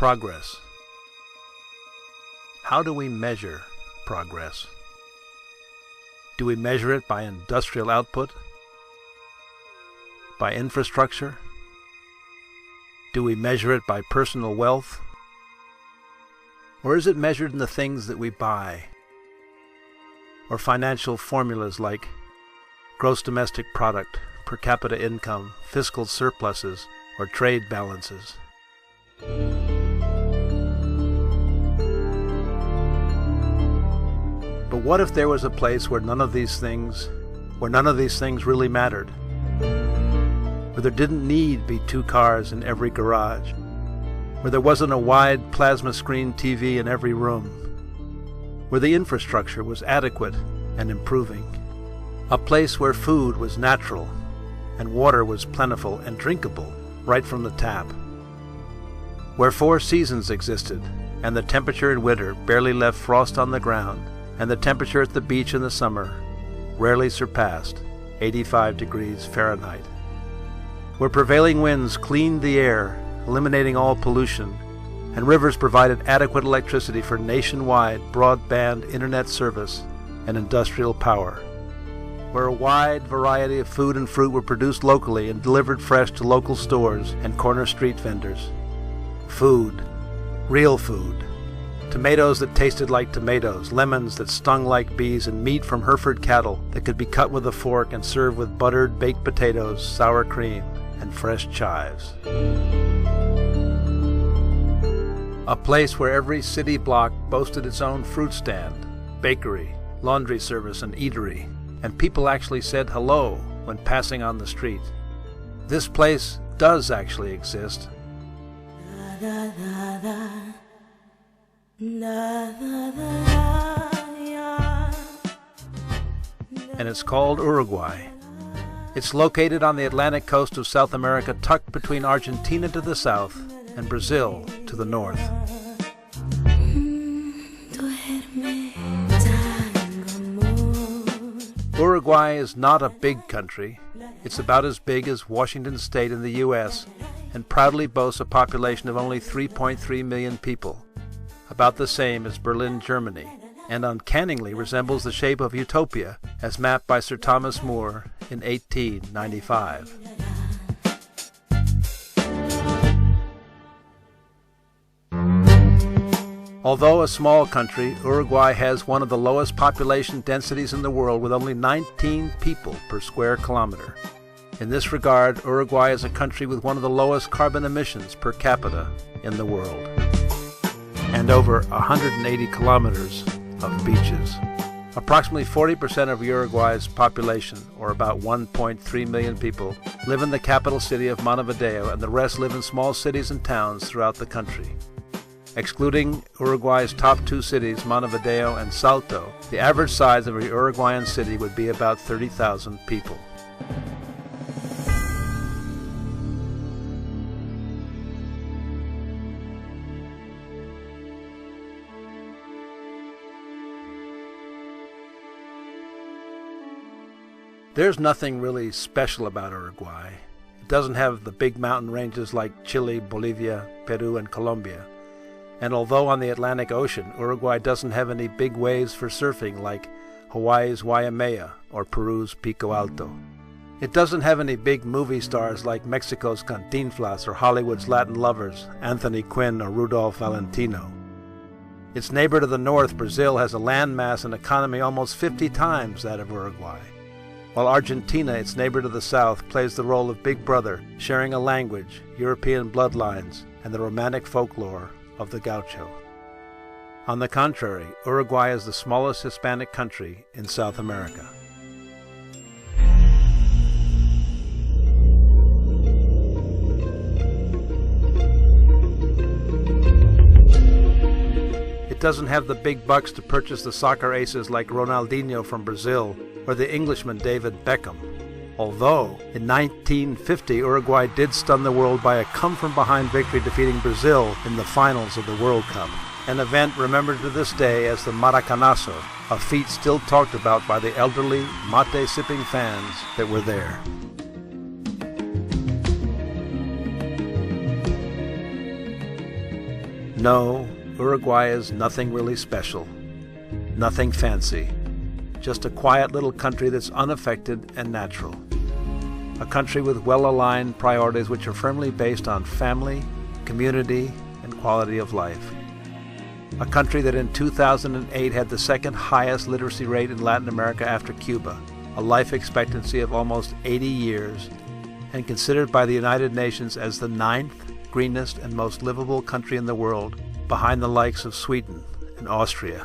Progress. How do we measure progress? Do we measure it by industrial output? By infrastructure? Do we measure it by personal wealth? Or is it measured in the things that we buy? Or financial formulas like gross domestic product, per capita income, fiscal surpluses, or trade balances? But what if there was a place where none of these things really mattered? Where there didn't need to be 2 cars in every garage? Where there wasn't a wide plasma screen TV in every room? Where the infrastructure was adequate and improving? A place where food was natural and water was plentiful and drinkable right from the tap? Where 4 seasons existed and the temperature in winter barely left frost on the ground, and the temperature at the beach in the summer rarely surpassed 85 degrees Fahrenheit. Where prevailing winds cleaned the air, eliminating all pollution, and rivers provided adequate electricity for nationwide broadband internet service and industrial power. Where a wide variety of food and fruit were produced locally and delivered fresh to local stores and corner street vendors. Food, real food. Tomatoes that tasted like tomatoes, lemons that stung like bees, and meat from Hereford cattle that could be cut with a fork and served with buttered baked potatoes, sour cream, and fresh chives. A place where every city block boasted its own fruit stand, bakery, laundry service, and eatery, and people actually said hello when passing on the street. This place does actually exist. And it's called Uruguay. It's located on the Atlantic coast of South America, tucked between Argentina to the south and Brazil to the north. Uruguay is not a big country. It's about as big as Washington State in the U.S. and proudly boasts a population of only 3.3 million people, about the same as Berlin, Germany, and uncannily resembles the shape of Utopia as mapped by Sir Thomas More in 1895. Although a small country, Uruguay has one of the lowest population densities in the world, with only 19 people per square kilometer. In this regard, Uruguay is a country with one of the lowest carbon emissions per capita in the world, and over 180 kilometers of beaches. Approximately 40% of Uruguay's population, or about 1.3 million people, live in the capital city of Montevideo, and the rest live in small cities and towns throughout the country. Excluding Uruguay's top 2 cities, Montevideo and Salto, the average size of a Uruguayan city would be about 30,000 people. There's nothing really special about Uruguay. It doesn't have the big mountain ranges like Chile, Bolivia, Peru, and Colombia. And although on the Atlantic Ocean, Uruguay doesn't have any big waves for surfing like Hawaii's Waimea or Peru's Pico Alto. It doesn't have any big movie stars like Mexico's Cantinflas or Hollywood's Latin lovers, Anthony Quinn or Rudolph Valentino. Its neighbor to the north, Brazil, has a landmass and economy almost 50 times that of Uruguay. While Argentina, its neighbor to the south, plays the role of big brother, sharing a language, European bloodlines, and the romantic folklore of the gaucho. On the contrary, Uruguay is the smallest Hispanic country in South America. It doesn't have the big bucks to purchase the soccer aces like Ronaldinho from Brazil or the Englishman David Beckham. Although, in 1950, Uruguay did stun the world by a come-from-behind victory, defeating Brazil in the finals of the World Cup, an event remembered to this day as the Maracanazo, a feat still talked about by the elderly, mate-sipping fans that were there. No, Uruguay is nothing really special, nothing fancy, just a quiet little country that's unaffected and natural. A country with well-aligned priorities which are firmly based on family, community, and quality of life. A country that in 2008 had the second highest literacy rate in Latin America after Cuba, a life expectancy of almost 80 years, and considered by the United Nations as the 9th greenest and most livable country in the world, behind the likes of Sweden and Austria.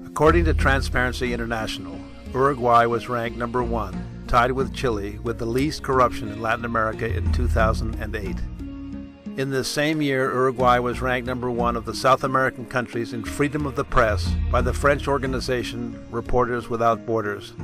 According to Transparency International, Uruguay was ranked number 1, tied with Chile, with the least corruption in Latin America in 2008. In this same year, Uruguay was ranked number 1 of the South American countries in freedom of the press by the French organization Reporters Without Borders,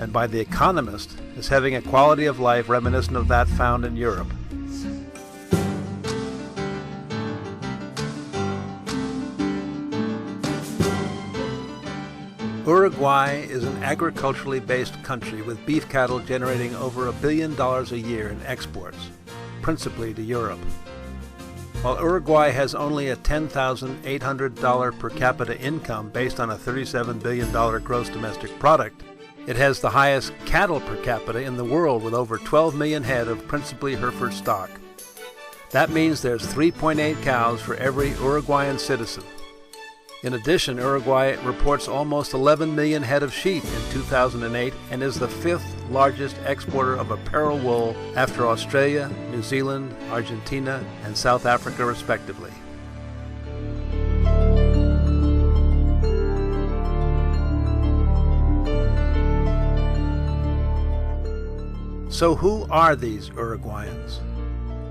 and by The Economist as having a quality of life reminiscent of that found in Europe. Uruguay is an agriculturally based country with beef cattle generating over $1 billion a year in exports, principally to Europe. While Uruguay has only a $10,800 per capita income based on a $37 billion gross domestic product, it has the highest cattle per capita in the world with over 12 million head of principally Hereford stock. That means there's 3.8 cows for every Uruguayan citizen. In addition, Uruguay reports almost 11 million head of sheep in 2008 and is the 5th largest exporter of apparel wool after Australia, New Zealand, Argentina, and South Africa respectively. So who are these Uruguayans?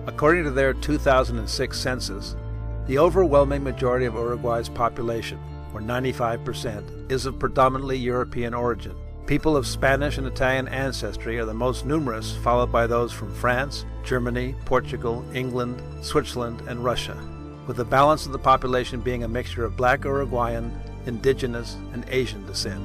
According to their 2006 census, the overwhelming majority of Uruguay's population, or 95%, is of predominantly European origin. People of Spanish and Italian ancestry are the most numerous, followed by those from France, Germany, Portugal, England, Switzerland, and Russia, with the balance of the population being a mixture of Black Uruguayan, indigenous, and Asian descent.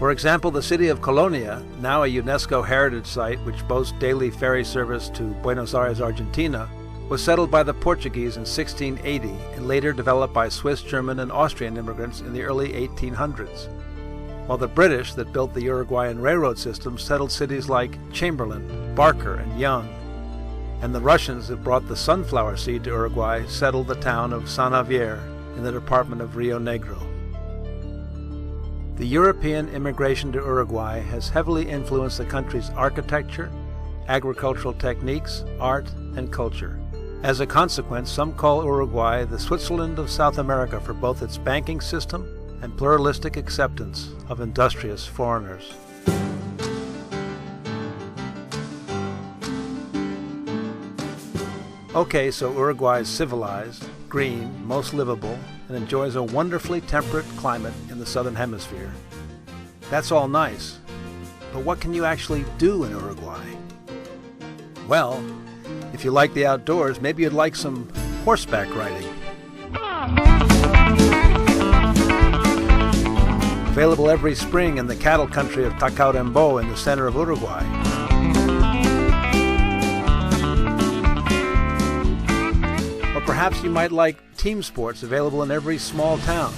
For example, the city of Colonia, now a UNESCO heritage site which boasts daily ferry service to Buenos Aires, Argentina, was settled by the Portuguese in 1680 and later developed by Swiss, German, and Austrian immigrants in the early 1800s. While the British that built the Uruguayan railroad system settled cities like Chamberlain, Barker, and Young, and the Russians that brought the sunflower seed to Uruguay settled the town of San Javier in the department of Rio Negro. The European immigration to Uruguay has heavily influenced the country's architecture, agricultural techniques, art, and culture. As a consequence, some call Uruguay the Switzerland of South America for both its banking system and pluralistic acceptance of industrious foreigners. Okay, so Uruguay is civilized, green, most livable, and enjoys a wonderfully temperate climate in the southern hemisphere. That's all nice, but what can you actually do in Uruguay? Well, if you like the outdoors, maybe you'd like some horseback riding. Available every spring in the cattle country of Tacuarembó in the center of Uruguay. Or perhaps you might like team sports available in every small town,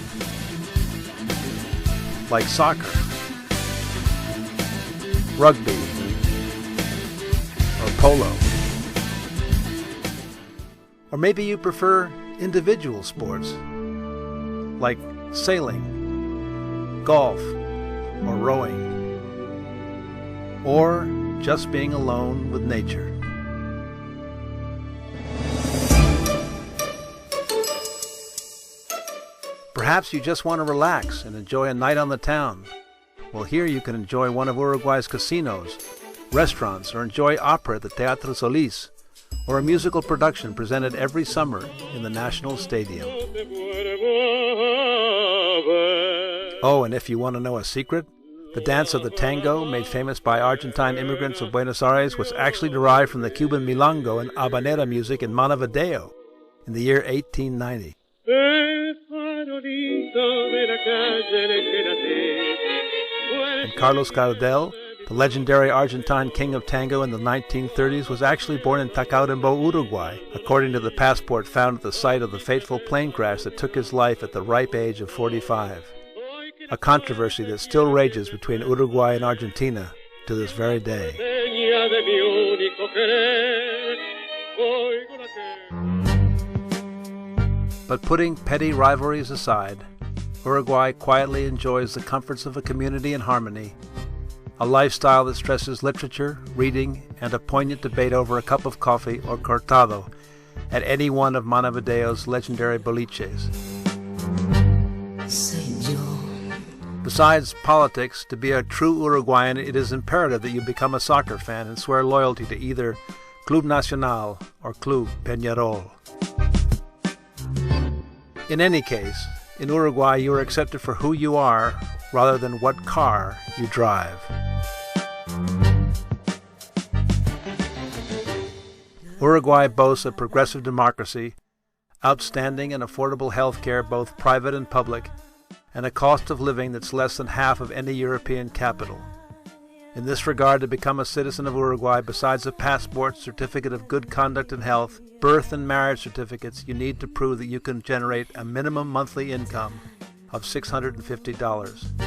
like soccer, rugby, or polo. Or maybe you prefer individual sports, like sailing, golf, or rowing, or just being alone with nature. Perhaps you just want to relax and enjoy a night on the town. Well, here you can enjoy one of Uruguay's casinos, restaurants, or enjoy opera at the Teatro Solís, or a musical production presented every summer in the National Stadium. Oh, and if you want to know a secret, the dance of the tango, made famous by Argentine immigrants of Buenos Aires, was actually derived from the Cuban milonga and habanera music in Montevideo in the year 1890. And Carlos Gardel, The legendary Argentine king of tango in the 1930s was actually born in Tacuarembó, Uruguay, according to the passport found at the site of the fateful plane crash that took his life at the ripe age of 45. A controversy that still rages between Uruguay and Argentina to this very day. But putting petty rivalries aside, Uruguay quietly enjoys the comforts of a community in harmony, a lifestyle that stresses literature, reading, and a poignant debate over a cup of coffee or cortado at any one of Montevideo's legendary boliches. Besides politics, to be a true Uruguayan, it is imperative that you become a soccer fan and swear loyalty to either Club Nacional or Club Peñarol. In any case, in Uruguay you are accepted for who you are rather than what car you drive. Uruguay boasts a progressive democracy, outstanding and affordable health care, both private and public, and a cost of living that's less than half of any European capital. In this regard, to become a citizen of Uruguay, besides a passport, certificate of good conduct and health, birth and marriage certificates, you need to prove that you can generate a minimum monthly income of $650.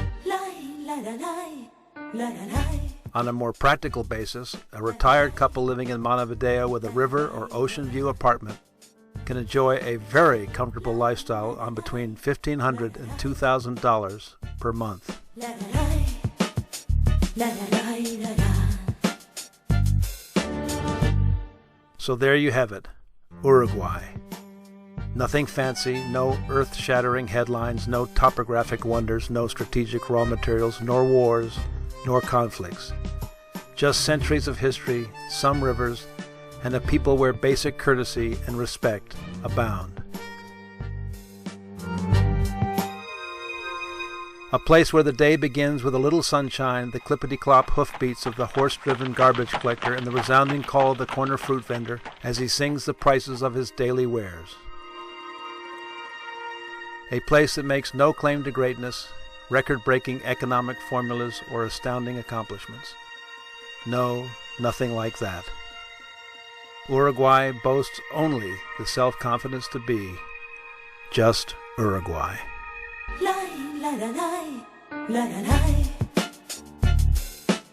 On a more practical basis, a retired couple living in Montevideo with a river or ocean view apartment can enjoy a very comfortable lifestyle on between $1,500 and $2,000 per month. So there you have it, Uruguay. Nothing fancy, no earth-shattering headlines, no topographic wonders, no strategic raw materials, nor wars, nor conflicts. Just centuries of history, some rivers, and a people where basic courtesy and respect abound. A place where the day begins with a little sunshine, the clippity-clop hoofbeats of the horse-driven garbage collector, and the resounding call of the corner fruit vendor as he sings the prices of his daily wares. A place that makes no claim to greatness, record-breaking economic formulas, or astounding accomplishments. No, nothing like that. Uruguay boasts only the self-confidence to be just Uruguay. La la la la la la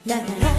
la la la la.